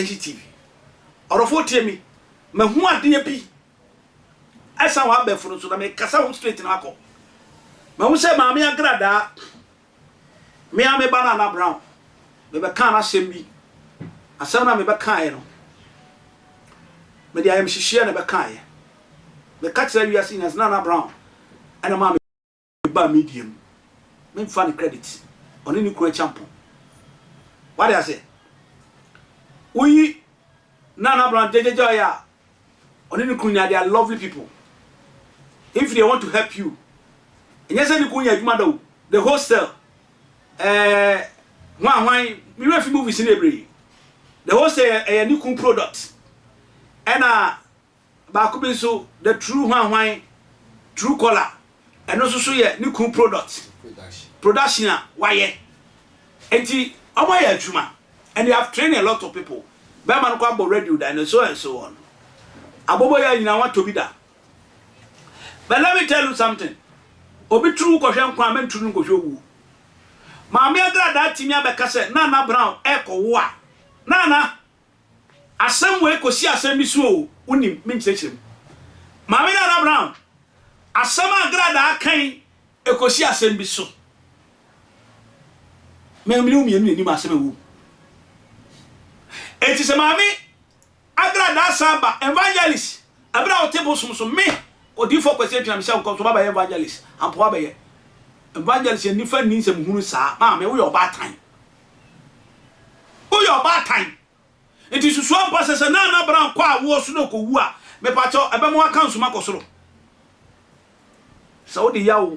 Attention TV. Or of what me, my who are dear P. As I want for so that make Casa straight in alcohol. My who say, Mammy, I grada me, I'm a banana brown. Maybe can't send me. I said, I'm a kind. Maybe I am she never kind. The catch that you are seeing as Nana Brown and a mammy by medium. Make funny credit on any great champion. What do I say? We Nana Brown, Joya on any kunya, they are lovely people. If they want to help you, and yes, any kunya, mother, the hostel, why we have movies in every the hostel a new product, and Bakubi so the true wine, true color, and also so yeah, new product production. Why? Enti amaya juma, and they have trained a lot of people. Berman Kwabo radio dinosaur and so on. Aboboya, you know want to be that. But let me tell you something. Obi true Koshan Kwamen True Koshu. Mammy, I got that Timia Becasset, Nana Brown, Echo Wa. Nana, a some way could see a semi so, only means him. Mammy Nana Brown, a summer glad I came, a cosia semi so. Mammy, you must have. It is a mammy. I got that samba evangelist. I brought tables from me. Or do you focus on himself? Come to my evangelist. I'm probably evangelist and different needs of Musa. Mammy, we are bad time. We are bad time. It is a swamp process and Nana Brown qua was no coa. Me pato, a bemo council Macosro. So the yaw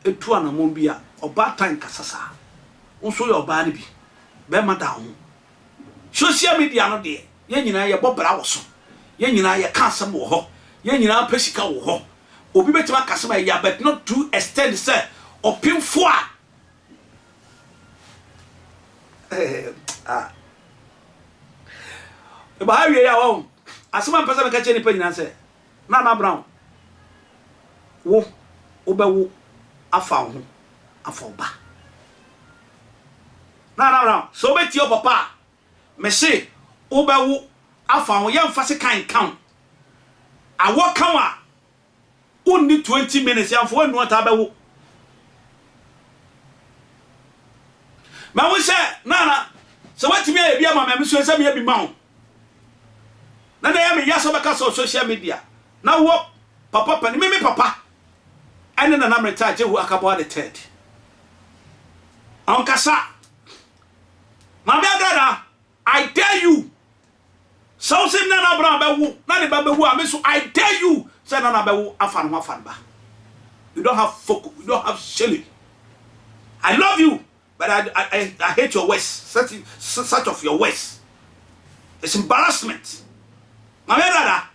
a tuana mombia or bad time Cassasa. Also your body be. Bema down. Social media no de yen nyina ye bobra wo so yen nyina ye ka asem wo ho yen nyina pesika wo ho obi betima kasema ya but not to extend say opimfo e ba hawie ya wo asema mpesa me ka che ni pa nyina say Nana Brown wo obewo afa ho afa oba Nana Brown so beti o papa me say obawu afa ho yem fase kan kan awo kan a onni 20 minutes yam fo anu ata bawu ma wo say Nana so watimi ya bia ma me so say me bi ma ho na na ya me ya so beka so social media na wo papa pani me papa ene na me ta je hu akabo the third on kasa ma be agrada I dare you. So say Nana Brown bewu, Nana bewu ameso I dare you. Say Nana bewu afan ho afan ba. You don't have focus, you don't have shelly. I love you, but I hate your ways. Such of your ways. It's embarrassment. Mami dada,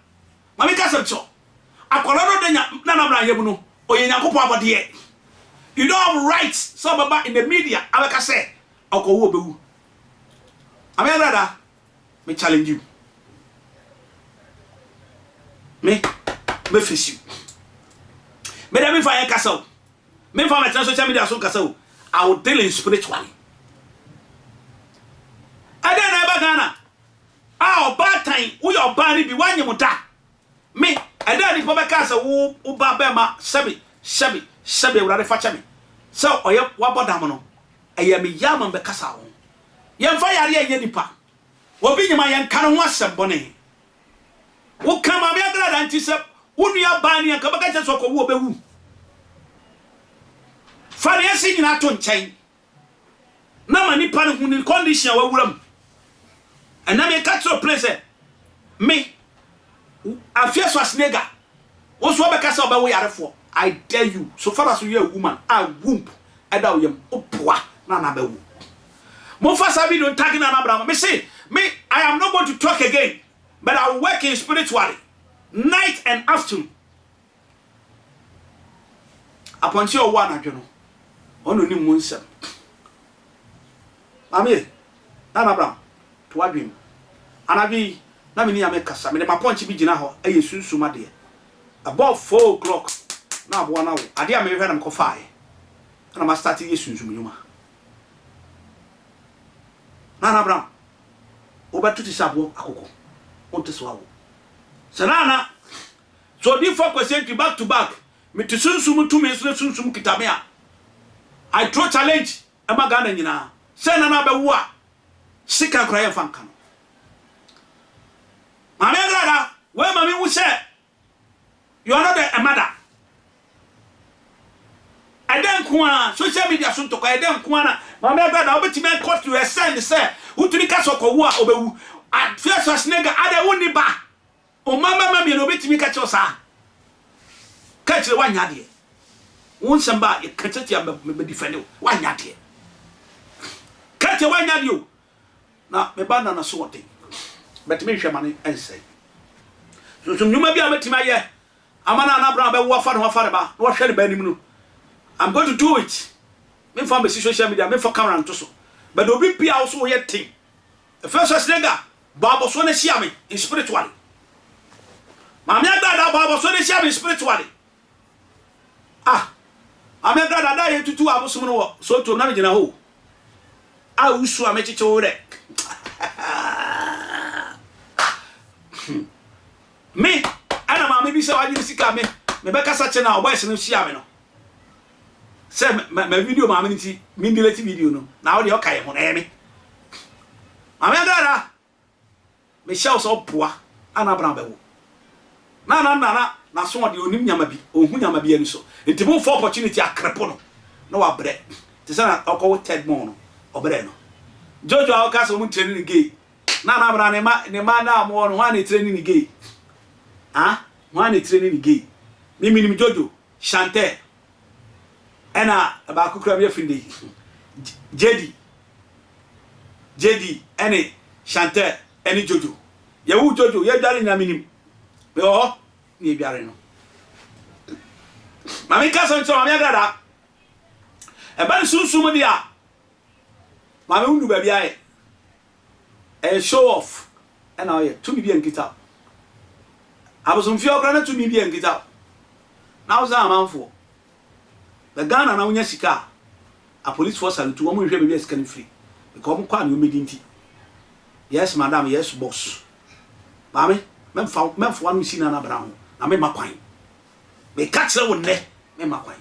mami kasemcho. Akoloro de Nana Brown yebu o ye nyankopon abode. You don't have rights. So baba in the media, abeka say akowo bewu. I'm your brother. Me challenge you. Me face you. Me dem fire castle. Me for my social media so castle. I will deal in spiritually. I don't know Ghana. Ah, bad time. We your body be one you da. Me, I don't know about castle. Who babema sebi. We are facha me. So oya wabodamono. Aya me yaman be castle. Yen fire ye nipa obi nyima yen kan ho asem bone wo kama be agra da nti se wonu ya ba ne ka baka che so ko wo bewu fare esi nyina to nchen na ma nipa ne hu condition wa wuram ana me catch your place me afia so asnega wo so be ka se oba wo yarefo I dare you so far as you a woman a womb ada wo yam opoa na bewu Mufasa video tagging Nana Brown. Me say, I am not going to talk again, but I will work in spiritually, night and afternoon. Upon your one, I don't know. Only Munsa. Mami, Nana Brown, to what dream? And I be, Namini Amekasa, I mean, my point to be Jinaho, a Suma dear. About 4 o'clock, now 1 hour. I dear me heard him coffee, and I must start to use Suma. Nana Brown. obatuti sabo akoko onte so awo sanana so di focus into back to back me to sunsum to me sunsum kitame a I throw challenge ama Ghana nyina se na na bewu a sika kra ye fanka no mame grada we mame wu se you are not a mother eden kwa social media so to kwa eden kwa na mame grada obetime court to send say utuni ka sokowu a obewu at first snega ada woni ba o mama me no obetime ka chosa ka chire wanya de won samba e katati am me defend wanya de ka chire wanya de o na me ba na so wote but me hwe mane ensai so nyuma bi ametima ye amana na bra be wo fa no fa ba wo hwe ne ba nim no I'm going to do it me fa be social media me fa camera nto so but obi pia also ye thing the first snega babo so na shia me spiritually mama dada babo so na shia me spiritually ame dada da ye tutu abosom no so to na me gina ho usu amechiche wo re me ana mama bi se wajiri sika me be kasa che na oboys no shia me no se ma video mama nti mi delete video no na wo de o kai ho na me mama dada me show so poa ana bra be wo na so de onim nyama bi ohun nyama bi ani so nti mo for opportunity akrepo no na wa bre te sana okwo ted mo no obre no jojo awka so mo training gay na bra ne ma na mo no wa ne training gay wa ne training gay mi jojo chante ena ba kukura bi afinde jedi ene chante ene jojo ye wu jojo ye dare na minim be o ni biare no mami ka so ncho mami agrada e ban sunsum dia mami undu ba bia e show off and now to me bi enkita abosum fi okra na to me bi enkita now za manfo the Ghana na unya sika a police force and to wo hwe be sika ni free because mo kwa na o medinti yes madam yes boss mami memfa anu sina na bra ho na me makwan me katse wo ne me makwan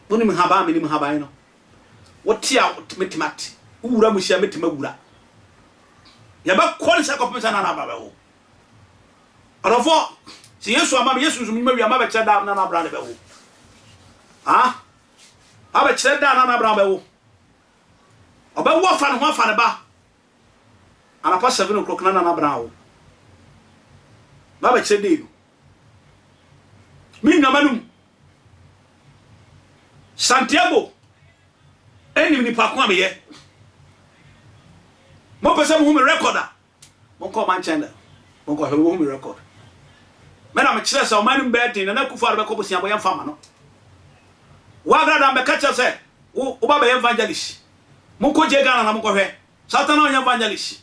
boni me haba me ni me haba no wotia metimati uwura mo hia metima wura ya ba kwon se kopesa na baba wo arofo si yesu ama yesu zumi ma wi ama be cheda na bra ne be wo aba cheda na bra be wo oba wo fa ne ho fa ne ba ana pa 7 o'clock na bra wo baba chede no min namanum Santiago eni ni pa ko ameye mo pese mo hu me recorder mo ko man chenda mo ko hu me record me na me kire se o manum be na kufu arbe ko bosia boya fama no wa grada me kacha se wo baba evangelist mo ko je Ghana na mo ko hwe Satan on evangelist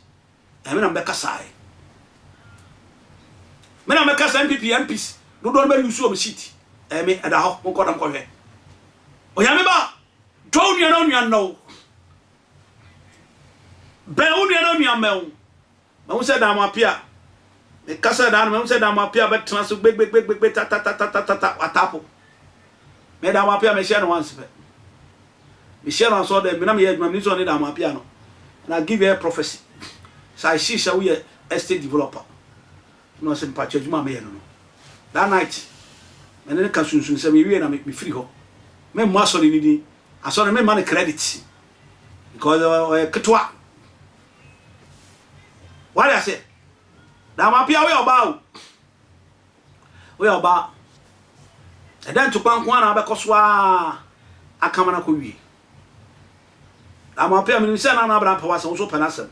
me na me kasa me na me kasa MPs do do be yusu o me shit me ada ho mo ko dam ko hwe o ya me ba do nua no be unu na nua me o se da ma pia me kasa da me se da ma pia be tena so gbegbe ta atapo me da ma pia me share no once be me share on so de me na me yedma me so ne da ma pia no na give a prophecy sai shisha we estate developer no se mpacho juma me no that night me ne ka sunsun se me wie na me free ho me mo aso ni ni aso me man credit because ketwa what I say da ma pia we oba e dan to kwan na be koso a akama na ko wi da ma pia me se na bra pa wase so penasem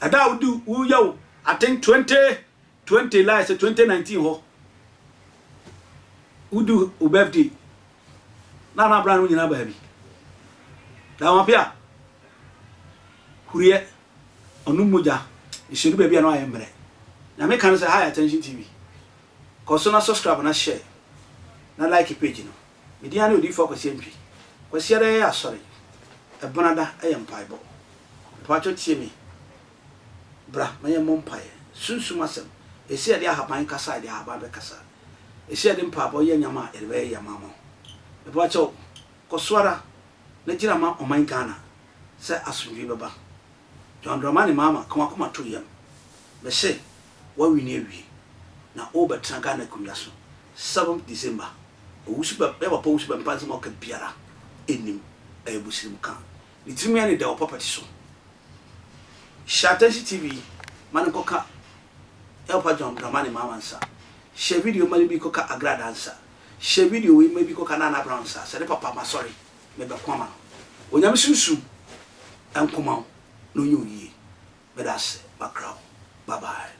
ada udu u yo I think 2020 last 2019 ho udu u birthday na bra no nyina ba bi da ma pia kuriye onu moja ishiru be bia no ayembre na me kan say high attention TV ko so na subscribe na share na like page no me dia na odi focus entry ko share ya sorry e bonada e empaibo pacho tie me bra manye mompae sunsum asem esi ade ahaban kasa ade ahaban be kasa esi ade mpabo ye nyama ede be yama mo me pacho koswara na gira ma oman Ghana se asumdwe beba John Dramani mama kuma to yam be se wa wi ne wi na o betra Ghana kunwa so 7 December owusuba be papa owusuba mpanze mo ka biara enim ebusirim kan litimi ani da property so Shatansi TV man koka elpa John Dramani mama nsa share video mali bi koka agrada nsa share video we maybe koka Nana Brown nsa se papa ma sorry me be kwama onyam susu enkoma no nyi oyi be da se bakraw bye bye.